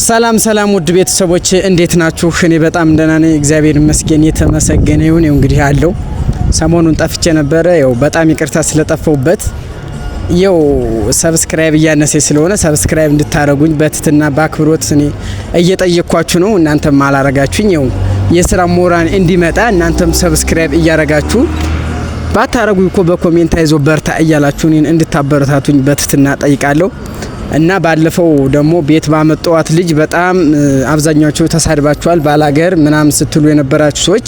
ሰላም ሰላም ውድ ቤተሰቦች እንዴት ናችሁ? እኔ በጣም ደህና ነኝ፣ እግዚአብሔር ይመስገን የተመሰገነ ይሁን። እንግዲህ አለው ሰሞኑን ጠፍቼ ነበረ። በጣም ይቅርታ ስለጠፋውበት ሰብስክራይብ እያነሰ ስለሆነ ሰብስክራይብ እንድታረጉኝ በትትና በአክብሮት እኔ እየጠየቅኳችሁ ነው። እናንተም አላረጋችሁኝ። የስራ ሞራን እንዲመጣ እናንተም ሰብስክራይብ እያረጋችሁ ባታረጉኝ እኮ በኮሜንት አይዞ በርታ እያላችሁ እኔን እንድታበረታቱኝ በትትና ጠይቃለሁ። እና ባለፈው ደግሞ ቤት ባመጣዋት ልጅ በጣም አብዛኛዎቹ ተሳድባችኋል። ባላገር ምናምን ስትሉ የነበራችሁ ሰዎች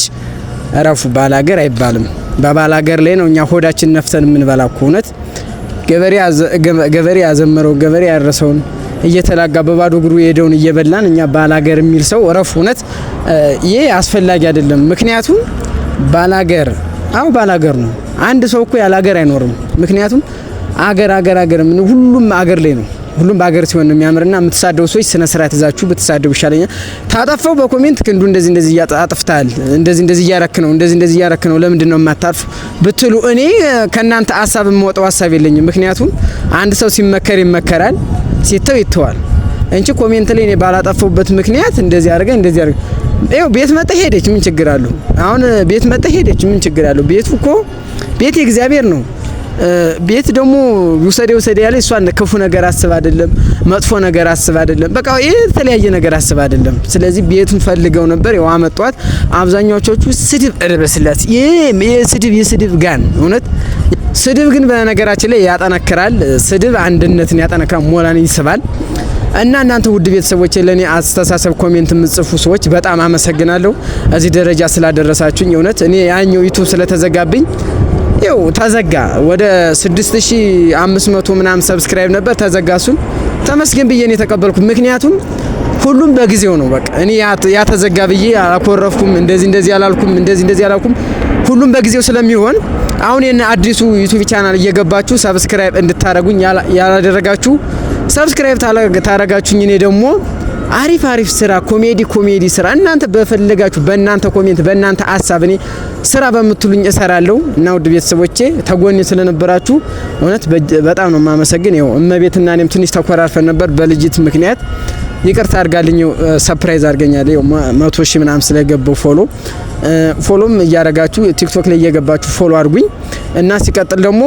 እረፉ። ባላገር አይባልም። በባላገር ላይ ነው እኛ ሆዳችን ነፍተን የምንበላው። እውነት ገበሬ ያዘመረው ገበሬ ያረሰውን እየተላጋ በባዶ እግሩ የሄደውን እየበላን እኛ ባላገር የሚል ሰው እረፉ። እውነት ይሄ አስፈላጊ አይደለም። ምክንያቱም ባላገር ባላገር ነው። አንድ ሰው እኮ ያለ ሀገር አይኖርም። ምክንያቱም አገር ምን ሁሉም አገር ላይ ነው። ሁሉም በአገር ሲሆን ነው የሚያምርና የምትሳደው ሰዎች ስነ ስርዓት ይዛችሁ ብትሳደው ይሻለኛል። ታጠፋው በኮሜንት ክንዱ እንደዚህ ያጣጥፍታል፣ እንደዚህ እያረክ ነው ለምንድን ነው የማታርፍ ብትሉ እኔ ከናንተ ሐሳብ የምወጣው ሐሳብ የለኝም። ምክንያቱም አንድ ሰው ሲመከር ይመከራል፣ ሲተው ይተዋል እንጂ ኮሜንት ላይ እኔ ባላጠፋውበት ምክንያት እንደዚህ አድርገ ቤት መጣ ሄደች ምን ችግር አለው? አሁን ቤት መጣ ሄደች ምን ችግር አለው? ቤቱ እኮ ቤት የእግዚአብሔር ነው። ቤት ደግሞ ውሰደ ያለ እሷን ክፉ ነገር አስብ አይደለም፣ መጥፎ ነገር አስብ አይደለም፣ በቃ የተለያየ ነገር አስብ አይደለም። ስለዚህ ቤቱን ፈልገው ነበር አመጧት። አብዛኛዎቹ ስድብ እርበስላት የስድብ ጋን እውነት ስድብ ግን በነገራችን ላይ ያጠነክራል። ስድብ አንድነትን ያጠነክራል፣ ሞራልን ይስባል። እና እናንተ ውድ ቤተሰቦች ለኔ አስተሳሰብ ኮሜንት የምጽፉ ሰዎች በጣም አመሰግናለሁ። እዚህ ደረጃ ስላደረሳችሁኝ እውነት እኔ ያኛው ዩቲዩብ ስለተዘጋብኝ ተዘጋ። ወደ 6500 ምናምን ሰብስክራይብ ነበር ተዘጋሱን ተመስገን ብዬ ነው የተቀበልኩት። ምክንያቱም ሁሉም በጊዜው ነው። በቃ እኔ ያተዘጋ ብዬ አላኮረፍኩም፣ እንደዚህ አላልኩም። ሁሉም በጊዜው ስለሚሆን አሁን የነ አዲሱ ዩቲዩብ ቻናል እየገባችሁ ሰብስክራይብ እንድታረጉኝ ያላደረጋችሁ ሰብስክራይብ ታረጋችሁኝ እኔ ደግሞ አሪፍ ስራ ኮሜዲ ስራ እናንተ በፈለጋችሁ በእናንተ ኮሜንት በእናንተ ሐሳብ እኔ ስራ በመትሉኝ እሰራለሁ። እና ውድ ቤተሰቦቼ ተጎኔ ስለነበራችሁ እውነት በጣም ነው ማመሰግን። እመቤትና እኔም ትንሽ ተኮራርፈን ነበር በልጅት ምክንያት ይቅርታ አድርጋልኝ ሰርፕራይዝ አድርገኛል። 100,000 ምናምን ስለገባው ፎሎም እያረጋችሁ ቲክቶክ ላይ እየገባችሁ ፎሎ አድርጉኝ እና ሲቀጥል ደግሞ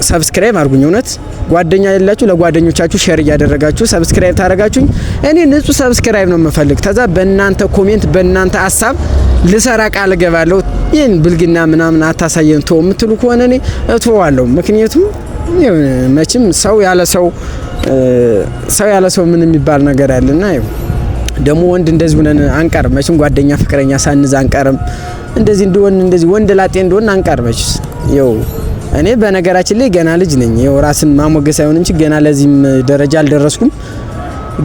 ሰብስክራይብ አድርጉኝ። እውነት ጓደኛ ያላችሁ ለጓደኞቻችሁ ሼር እያደረጋችሁ ሰብስክራይብ ታረጋችሁኝ እኔ ንጹህ ሰብስክራይብ ነው የምፈልግ። ተዛ በእናንተ ኮሜንት በእናንተ ሐሳብ ልሰራ ቃል ገባለሁ። ይሄን ብልግና ምናምን አታሳየን ተው የምትሉ ከሆነ እኔ እተዋለሁ። ምክንያቱም መቼም ሰው ያለ ሰው ምን የሚባል ነገር አለና ደግሞ ወንድ እንደዚህ ሆነን አንቀርም። መቼም ጓደኛ ፍቅረኛ ሳንዝ አንቀርም። እንደዚህ ወንድ ላጤ እንደሆነ አንቀርበች። እኔ በነገራችን ላይ ገና ልጅ ነኝ። ራስን ማሞገስ አይሆን እንጂ ገና ለዚህም ደረጃ አልደረስኩም።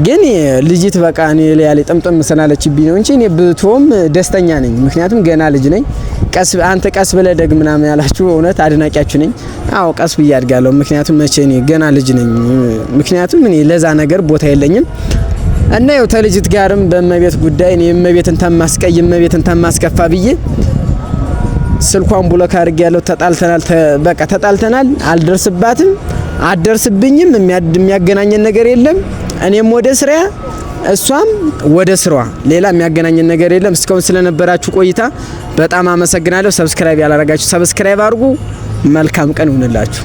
ግን ልጅት በቃ እኔ ላይ ያለ ጠምጠም መሰናለችብኝ ነው እንጂ እኔ ብቶም ደስተኛ ነኝ። ምክንያቱም ገና ልጅ ነኝ። አንተ ቀስ ብለህ ደግ ምናምን ያላችሁ እውነት አድናቂያችሁ ነኝ። ቀስ ብዬ አድጋለሁ። ምክንያቱም መቼ እኔ ገና ልጅ ነኝ። ምክንያቱም እኔ ለዛ ነገር ቦታ የለኝም። እና ተልጅት ጋርም በመቤት ጉዳይ እኔ መቤትን ተማስቀይም መቤትን ተማስከፋ ብዬ ስልኳን ብሎክ አድርጌያለሁ። ተጣልተናል። አልደርስባትም፣ አደርስብኝም። የሚያገናኘን ነገር የለም። እኔም ወደ ስራ እሷም ወደ ስራዋ፣ ሌላ የሚያገናኘን ነገር የለም። እስካሁን ስለነበራችሁ ቆይታ በጣም አመሰግናለሁ። ሰብስክራይብ ያላረጋችሁ ሰብስክራይብ አድርጉ። መልካም ቀን ይሁንላችሁ።